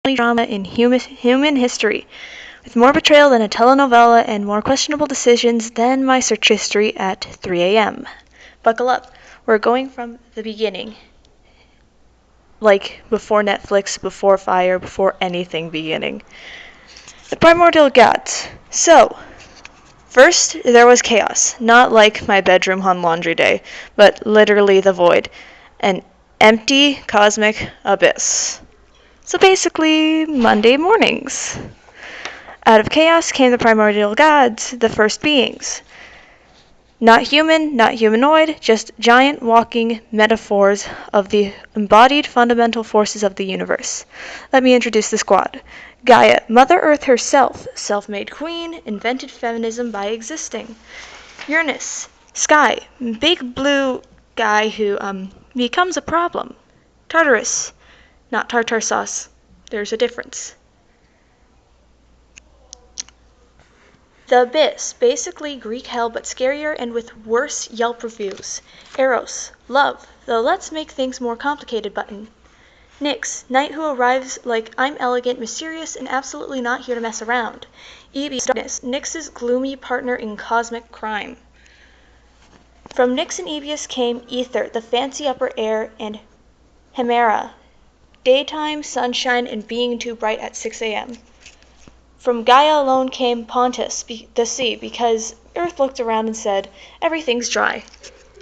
drama in human history, with more betrayal than a telenovela and more questionable decisions than my search history at 3 a.m. Buckle up. We're going from the beginning. Like before Netflix, before fire, before anything beginning. The primordial gods. So, first there was chaos. Not like my bedroom on laundry day, but literally the void. An empty cosmic abyss. So basically, Monday mornings. Out of chaos came the primordial gods, the first beings. Not human, not humanoid, just giant walking metaphors of the embodied fundamental forces of the universe. Let me introduce the squad. Gaia, Mother Earth herself, self-made queen, invented feminism by existing. Uranus, Sky, big blue guy who becomes a problem. Tartarus, not tartar sauce. There's a difference. The Abyss, basically Greek hell but scarier and with worse Yelp reviews. Eros, love, the let's make things more complicated button. Nyx, knight who arrives like I'm elegant, mysterious, and absolutely not here to mess around. Ebius, darkness, Nyx's gloomy partner in cosmic crime. From Nyx and Ebius came Ether, the fancy upper air, and Hemera, daytime, sunshine, and being too bright at 6 a.m. From Gaia alone came Pontus, the sea, because Earth looked around and said, everything's dry.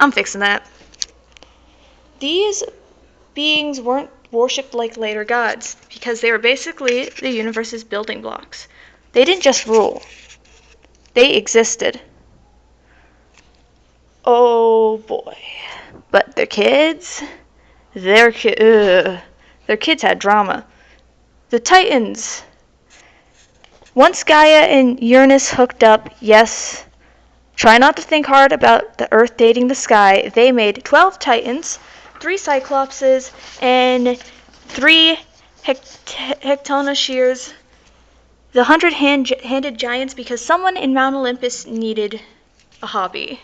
I'm fixing that. These beings weren't worshipped like later gods, because they were basically the universe's building blocks. They didn't just rule. They existed. Oh boy. But their kids? Their kids had drama. The Titans. Once Gaia and Uranus hooked up, yes, try not to think hard about the Earth dating the sky, they made 12 Titans, 3 Cyclopses, and 3 Hectonoshears, the 100-handed giants, because someone in Mount Olympus needed a hobby.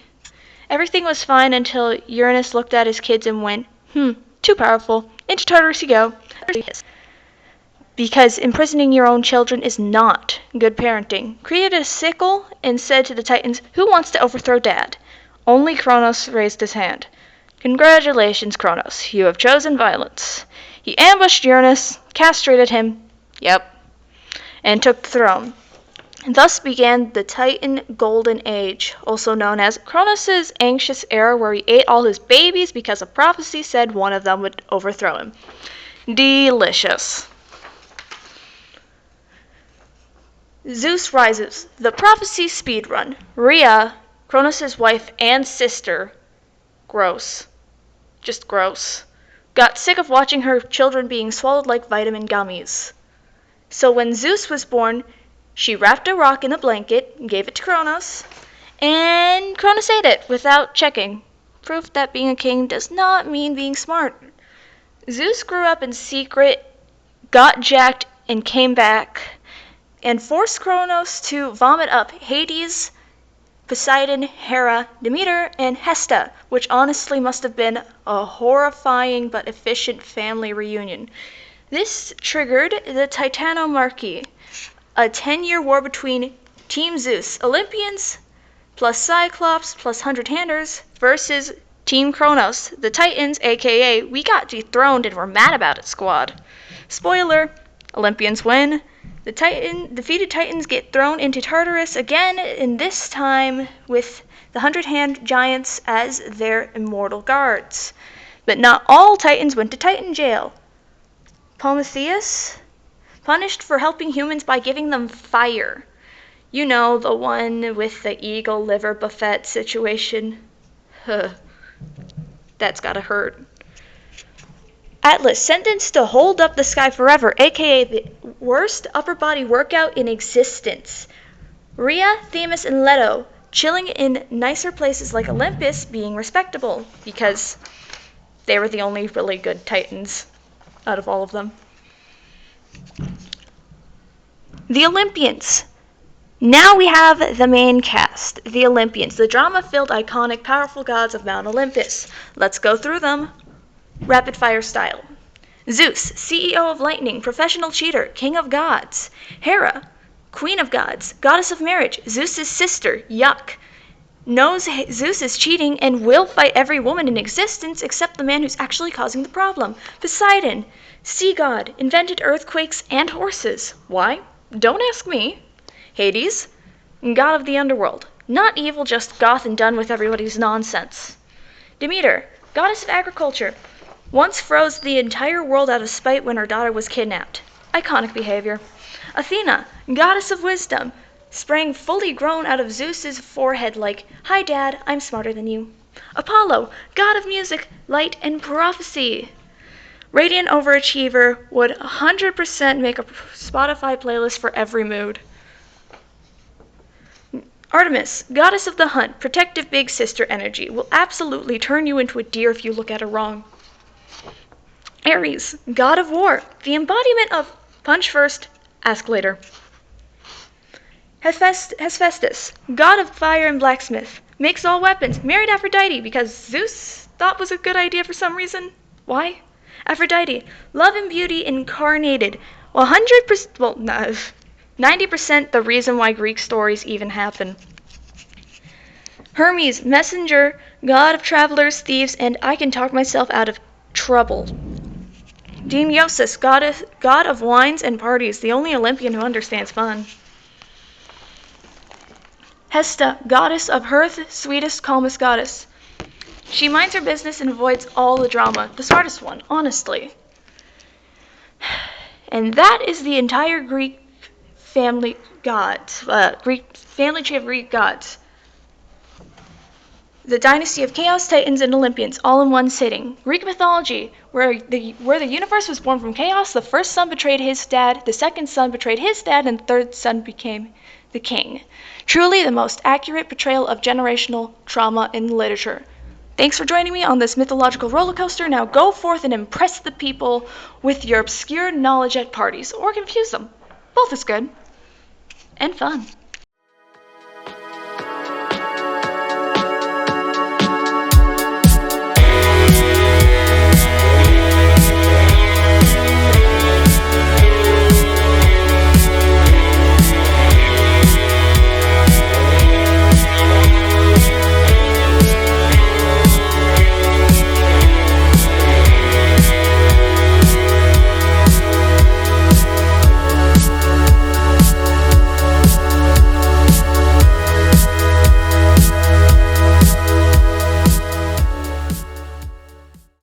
Everything was fine until Uranus looked at his kids and went, too powerful, into Tartarus you go. Because imprisoning your own children is not good parenting. Created a sickle and said to the Titans, who wants to overthrow Dad? Only Kronos raised his hand. Congratulations, Kronos. You have chosen violence. He ambushed Uranus, castrated him, and took the throne. Thus began the Titan Golden Age, also known as Kronos' anxious era, where he ate all his babies because a prophecy said one of them would overthrow him. Delicious. Zeus rises. The prophecy speedrun. Rhea, Kronos' wife and sister, gross. Just gross. Got sick of watching her children being swallowed like vitamin gummies. So when Zeus was born, she wrapped a rock in a blanket, gave it to Kronos, and Kronos ate it without checking. Proof that being a king does not mean being smart. Zeus grew up in secret, got jacked, and came back, and forced Kronos to vomit up Hades, Poseidon, Hera, Demeter, and Hesta, which honestly must have been a horrifying but efficient family reunion. This triggered the Titanomachy, a 10-year war between Team Zeus, Olympians, plus Cyclops, plus 100-handers, versus Team Kronos, the Titans, aka we got dethroned and we're mad about it squad. Spoiler, Olympians win. The defeated Titans get thrown into Tartarus again, and this time with the 100-hand giants as their immortal guards. But not all Titans went to Titan jail. Prometheus, punished for helping humans by giving them fire. You know, the one with the eagle liver buffet situation. That's gotta hurt. Atlas, sentenced to hold up the sky forever, aka the worst upper body workout in existence. Rhea, Themis, and Leto, chilling in nicer places like Olympus, being respectable, because they were the only really good Titans out of all of them. The Olympians. Now we have the main cast, the Olympians, the drama-filled, iconic, powerful gods of Mount Olympus. Let's go through them. Rapid fire style. Zeus, CEO of lightning, professional cheater, king of gods. Hera, queen of gods, goddess of marriage, Zeus's sister, yuck. Knows Zeus is cheating and will fight every woman in existence except the man who's actually causing the problem. Poseidon, sea god, invented earthquakes and horses. Why? Don't ask me. Hades, god of the underworld. Not evil, just goth and done with everybody's nonsense. Demeter, goddess of agriculture. Once froze the entire world out of spite when her daughter was kidnapped. Iconic behavior. Athena, goddess of wisdom. Sprang fully grown out of Zeus's forehead like, "Hi, Dad, I'm smarter than you." Apollo, god of music, light, and prophecy. Radiant overachiever, would 100% make a Spotify playlist for every mood. Artemis, goddess of the hunt, protective big sister energy, will absolutely turn you into a deer if you look at her wrong. Ares, god of war, the embodiment of punch first, ask later. Hephaestus, god of fire and blacksmith, makes all weapons, married Aphrodite because Zeus thought was a good idea for some reason. Why? Aphrodite, love and beauty incarnated, 90% the reason why Greek stories even happen. Hermes, messenger, god of travelers, thieves, and I can talk myself out of trouble. Dionysus, god of wines and parties, the only Olympian who understands fun. Hesta, goddess of hearth, sweetest, calmest goddess. She minds her business and avoids all the drama. The smartest one, honestly. And that is the entire Greek family gods, Greek family tree of Greek gods. The dynasty of chaos, titans, and Olympians, all in one sitting. Greek mythology, where the universe was born from chaos, the first son betrayed his dad, the second son betrayed his dad, and the third son became the king. Truly the most accurate portrayal of generational trauma in literature. Thanks for joining me on this mythological roller coaster. Now go forth and impress the people with your obscure knowledge at parties, or confuse them. Both is good and fun.